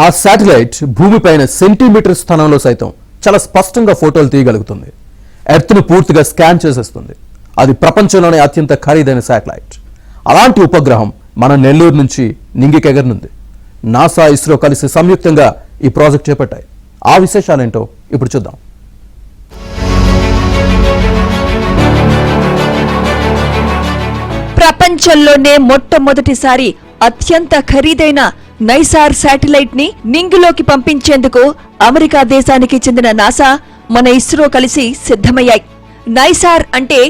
ఆ శాటిలైట్ భూమిపైన సెంటీమీటర్ స్థానంలో సైతం చాలా స్పష్టంగా ఫోటోలు తీయగలుగుతుంది. ఎర్త్ను పూర్తిగా స్కాన్ చేసేస్తుంది. అది ప్రపంచంలోనే అత్యంత ఖరీదైన శాటిలైట్. అలాంటి ఉపగ్రహం మన నెల్లూరు నుంచి నింగికెగరనుంది. నాసా, ఇస్రో కలిసి సంయుక్తంగా ఈ ప్రాజెక్ట్ చేపట్టాయి. ఆ విశేషాలేంటో ఇప్పుడు చూద్దాం. ప్రపంచంలోనే మొట్టమొదటిసారి అత్యంత ఖరీదైన నైసార్ శాటిలైట్ ని నింగిలోకి పంపించేందుకు అమెరికా దేశానికి చెందిన నాసా, మన ఇస్రో కలిసి సిద్ధమయ్యాయి. నైసార్ అంటే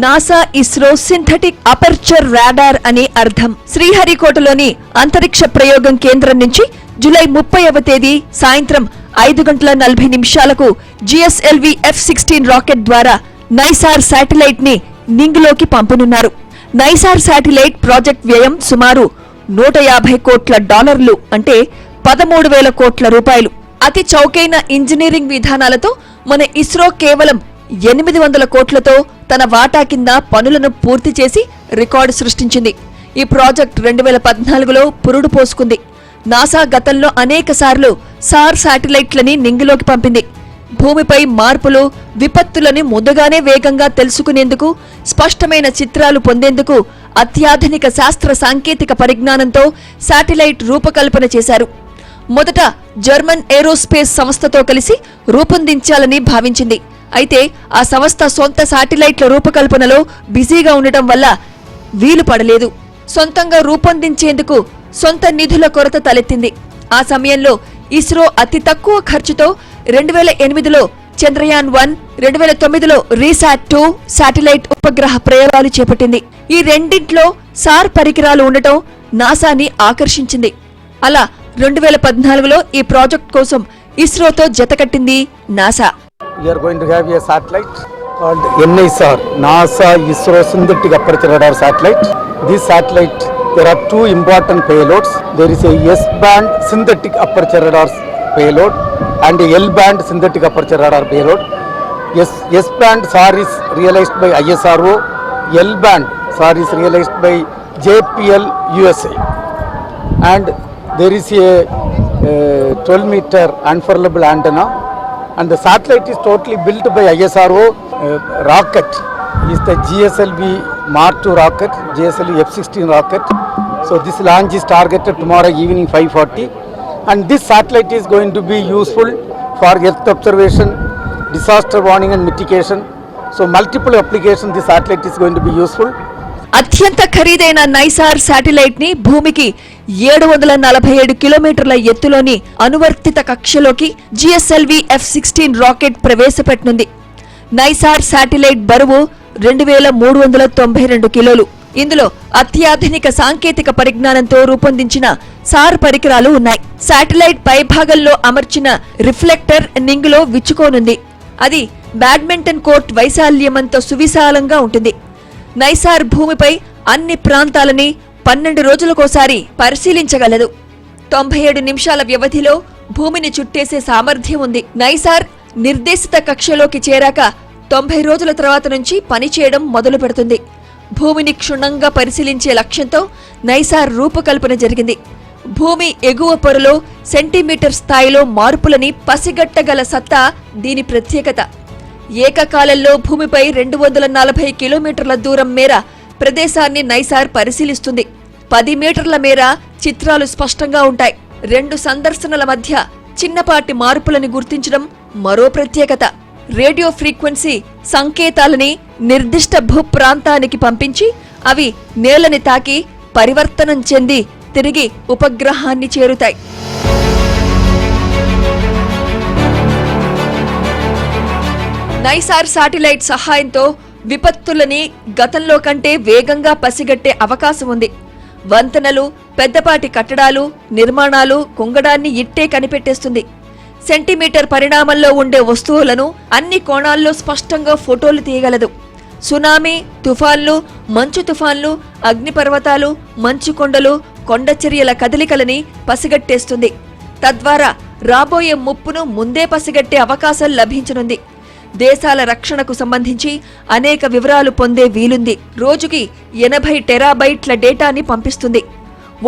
NASA ISRO synthetic aperture radar అని అర్థం. శ్రీహరికోటలోని అంతరిక్ష ప్రయోగం కేంద్రం నుంచి జూలై 30వ తేదీ సాయంత్రం 5:40 GSLV F-16 రాకెట్ ద్వారా నైసార్ శాటిలైట్ ని నింగిలోకి పంపనున్నారు. నైసార్ శాటిలైట్ ప్రాజెక్ట్ వ్యయం సుమారు $150 కోట్ల, అంటే 13,000 కోట్ల రూపాయలు. అతి చౌకైన ఇంజనీరింగ్ విధానాలతో మన ఇస్రో కేవలం 800 కోట్లతో తన వాటా కింద పనులను పూర్తి చేసి రికార్డు సృష్టించింది. ఈ ప్రాజెక్ట్ 2014లో పురుడు పోసుకుంది. నాసా గతంలో అనేకసార్లు సార్ శాటిలైట్లని నింగిలోకి పంపింది. భూమిపై మార్పులు, విపత్తులను ముందుగానే వేగంగా తెలుసుకునేందుకు, స్పష్టమైన చిత్రాలు పొందేందుకు అత్యాధునిక శాస్త్ర సాంకేతిక పరిజ్ఞానంతో శాటిలైట్ రూపకల్పన చేశారు. మొదట జర్మన్ ఏరోస్పేస్ సంస్థతో కలిసి రూపొందించాలని భావించింది. అయితే ఆ సంస్థ సొంత శాటిలైట్ల రూపకల్పనలో బిజీగా ఉండటం వల్ల వీలు పడలేదు. సొంతంగా రూపొందించేందుకు సొంత నిధుల కొరత తలెత్తింది. ఆ సమయంలో ఇస్రో అతి తక్కువ ఖర్చుతో 2008లో చంద్రయాన్-1, 2009లో రీశాట్-2 శాటిలైట్ ఉపగ్రహ ప్రయోగాలు చేపట్టింది. ఈ రెండింట్లో సార్ పరికరాలు ఉండటం నాసాని ఆకర్షించింది. అలా 2014లో ఈ ప్రాజెక్ట్ కోసం ఇస్రోతో జతకట్టింది NASA. We are going to have a satellite called NISR, NASA ISRO Synthetic Aperture Radar Satellite. This satellite, there are two important payloads. There is a S-band synthetic aperture radar payload and a L-band synthetic aperture radar payload. S-band SAR is realized by ISRO, L-band SAR is realized by JPL USA. And there is a 12-meter unfurlable antenna. And the satellite is totally built by ISRO. Rocket is the GSLV Mark II rocket, GSLV F-16 rocket. So this launch is targeted tomorrow evening 5:40. And this satellite is going to be useful for Earth observation, disaster warning and mitigation. So multiple applications this satellite is going to be useful. అత్యంత ఖరీదైన NISAR satellite ని భూమికి 747 కిలోమీటర్ల ఎత్తులోని అనువర్తిత కక్షలోకి GSLV F-16 rocket ప్రవేశపెట్టనుంది. NISAR satellite బరువు 2392 కిలోలు. ఇందులో అత్యాధునిక సాంకేతిక పరిజ్ఞానంతో రూపొందించిన సార్ పరికరాలు ఉన్నాయి. శాటిలైట్ పైభాగంలో అమర్చిన రిఫ్లెక్టర్ నింగిలో విచ్చుకోనుంది. అది బ్యాడ్మింటన్ కోర్ట్ వైశాల్యమంత సువిశాలంగా ఉంటుంది. నైసార్ భూమిపై అన్ని ప్రాంతాలని 12 రోజులకోసారి పరిశీలించగలదు. 97 నిమిషాల వ్యవధిలో భూమిని చుట్టేసే సామర్థ్యం ఉంది. నైసార్ నిర్దేశిత కక్షలోకి చేరాక 90 రోజుల తర్వాత నుంచి పనిచేయడం మొదలు పెడుతుంది. భూమిని క్షుణ్ణంగా పరిశీలించే లక్ష్యంతో నైసార్ రూపకల్పన జరిగింది. భూమి ఎగువ పొరలో సెంటీమీటర్ స్థాయిలో మార్పులని పసిగట్టగల సత్తా దీని ప్రత్యేకత. ఏకకాలంలో భూమిపై 240 కిలోమీటర్ల దూరం మేర ప్రదేశాన్ని నైసార్ పరిశీలిస్తుంది. 10 మీటర్ల మేర చిత్రాలు స్పష్టంగా ఉంటాయి. 2 సందర్శనల మధ్య చిన్నపాటి మార్పులని గుర్తించడం మరో ప్రత్యేకత. రేడియో ఫ్రీక్వెన్సీ సంకేతాలని నిర్దిష్ట భూప్రాంతానికి పంపించి అవి నేలని తాకి పరివర్తనం చెంది తిరిగి ఉపగ్రహాన్ని చేరుతాయి. నైసార్ శాటిలైట్ సహాయంతో విపత్తులని గతంలో కంటే వేగంగా పసిగట్టే అవకాశం ఉంది. వంతెనలు, పెద్దపాటి కట్టడాలు, నిర్మాణాలు కుంగడాన్ని ఇట్టే కనిపెట్టేస్తుంది. సెంటీమీటర్ పరిణామంలో ఉండే వస్తువులను అన్ని కోణాల్లో స్పష్టంగా ఫోటోలు తీయగలదు. సునామీ, తుఫాన్లు, మంచు తుఫాన్లు, అగ్నిపర్వతాలు, మంచు కొండలు, కొండచర్యల కదలికలని పసిగట్టేస్తుంది. తద్వారా రాబోయే ముప్పును ముందే పసిగట్టే అవకాశం లభించనుంది. దేశాల రక్షణకు సంబంధించి అనేక వివరాలు పొందే వీలుంది. రోజుకి 80 టెరాబైట్ల డేటాని పంపిస్తుంది.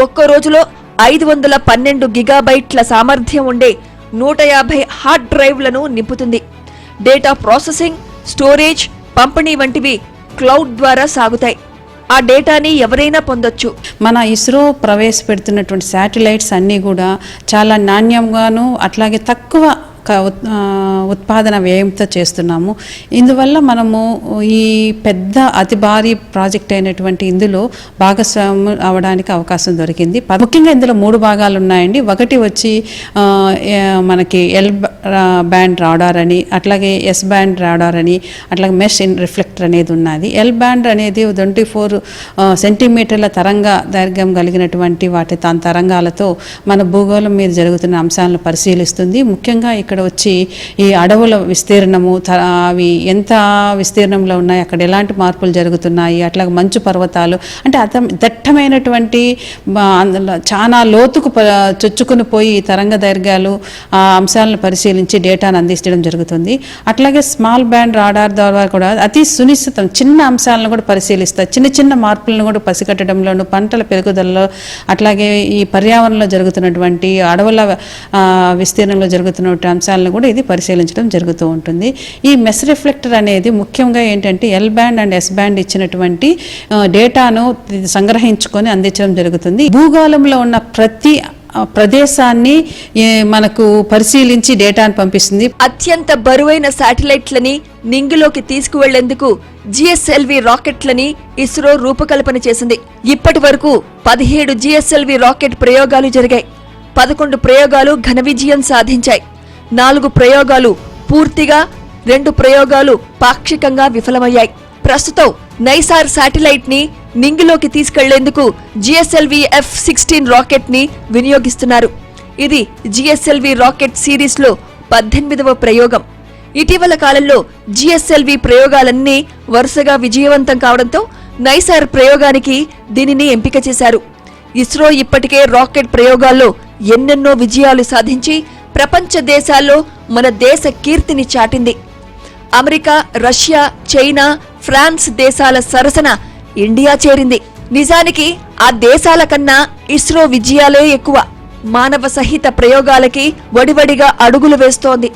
ఒక్కో రోజులో 512 గిగాబైట్ల సామర్థ్యం ఉండే 150 హార్డ్ డ్రైవ్లను నింపుతుంది. డేటా ప్రాసెసింగ్, స్టోరేజ్, పంపిణీ వంటివి క్లౌడ్ ద్వారా సాగుతాయి. ఆ డేటాని ఎవరైనా పొందొచ్చు. మన ఇస్రో ప్రవేశపెడుతున్నటువంటి శాటిలైట్స్ అన్నీ కూడా చాలా నాణ్యంగాను అట్లాగే తక్కువ ఉత్పాదన వ్యయంతో చేస్తున్నాము. ఇందువల్ల మనము ఈ పెద్ద అతి భారీ ప్రాజెక్ట్ అయినటువంటి ఇందులో భాగస్వామ్యం అవడానికి అవకాశం దొరికింది. ముఖ్యంగా ఇందులో 3 భాగాలు ఉన్నాయండి. ఒకటి వచ్చి మనకి ఎల్ బ్యాండ్ రాడార్ అని, అట్లాగే ఎస్ బ్యాండ్ రాడార్ అని, అట్లాగే మెష్ ఇన్ రిఫ్లెక్టర్ అనేది ఉన్నది. ఎల్ బ్యాండ్ అనేది 24 సెంటీమీటర్ల తరంగ దైర్ఘ్యం కలిగినటువంటి దాని తరంగాలతో మన భూగోళం మీద జరుగుతున్న అంశాలను పరిశీలిస్తుంది. ముఖ్యంగా ఇక్కడ వచ్చి ఈ అడవుల విస్తీర్ణము, అవి ఎంత విస్తీర్ణంలో ఉన్నాయి, అక్కడ ఎలాంటి మార్పులు జరుగుతున్నాయి, అట్లాగే మంచు పర్వతాలు, అంటే దట్టమైనటువంటి చాలా లోతుకు చొచ్చుకుని పోయి తరంగ దైర్ఘ్యాలు ఆ అంశాలను పరిశీలించి డేటాను అందించడం జరుగుతుంది. అట్లాగే స్మాల్ బ్యాండ్ రాడార్ ద్వారా కూడా అతి సునిశ్చితం చిన్న అంశాలను కూడా పరిశీలిస్తారు. చిన్న చిన్న మార్పులను కూడా పసిగట్టడంలోను, పంటల పెరుగుదలలో, అట్లాగే ఈ పర్యావరణంలో జరుగుతున్నటువంటి అడవుల విస్తీర్ణంలో జరుగుతున్నటువంటి అంశాలను కూడా ఇది పరిశీలించడం జరుగుతూ ఉంటుంది. ఈ మెష్ రిఫ్లెక్టర్ అనేది ముఖ్యంగా ఏంటంటే L band and yes band ఇచ్చినటువంటి డేటాను సంగ్రహించుకొని అందించడం జరుగుతుంది. భూగోళంలో ఉన్న ప్రతి ప్రదేశాన్ని మనకు పరిశీలించి డేటాను పంపిస్తుంది. అత్యంత బరువైన శాటిలైట్లని నింగిలోకి తీసుకువెళ్లేందుకు జిఎస్ఎల్వి రాకెట్లని ఇస్రో రూపకల్పన చేసింది. ఇప్పటి వరకు 17 జిఎస్ఎల్వి రాకెట్ ప్రయోగాలు జరిగాయి. 11 ప్రయోగాలు ఘన విజయం సాధించాయి. 4 ప్రయోగాలు పూర్తిగా, 2 ప్రయోగాలు పాక్షికంగా విఫలమయ్యాయి. ప్రస్తుతం నైసార్ శాటిలైట్ ని నింగిలోకి తీసుకెళ్లేందుకు జిఎస్ఎల్వి F-16 రాకెట్ ని వినియోగిస్తున్నారు. ఇది జిఎస్ఎల్వి రాకెట్ సిరీస్ లో 18వ ప్రయోగం. ఇటీవల కాలంలో జిఎస్ఎల్వి ప్రయోగాలన్నీ వరుసగా విజయవంతం కావడంతో నైసార్ ప్రయోగానికి దీనిని ఎంపిక చేశారు. ఇస్రో ఇప్పటికే రాకెట్ ప్రయోగాల్లో ఎన్నెన్నో విజయాలు సాధించి ప్రపంచ దేశాల్లో మన దేశ కీర్తిని చాటింది. అమెరికా, రష్యా, చైనా, ఫ్రాన్స్ దేశాల సరసన ఇండియా చేరింది. నిజానికి ఆ దేశాల కన్నా ఇస్రో విజయాలే ఎక్కువ. మానవ సహిత ప్రయోగాలకి వడివడిగా అడుగులు వేస్తోంది.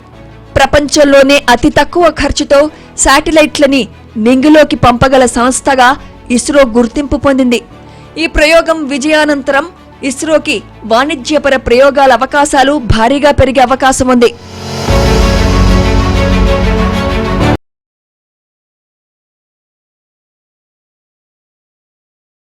ప్రపంచంలోనే అతి తక్కువ ఖర్చుతో శాటిలైట్లని నింగిలోకి పంపగల సంస్థగా ఇస్రో గుర్తింపు పొందింది. ఈ ప్రయోగం విజయానంతరం ఇస్రోకి వాణిజ్యపర ప్రయోగాల అవకాశాలు భారీగా పెరిగే అవకాశం ఉంది.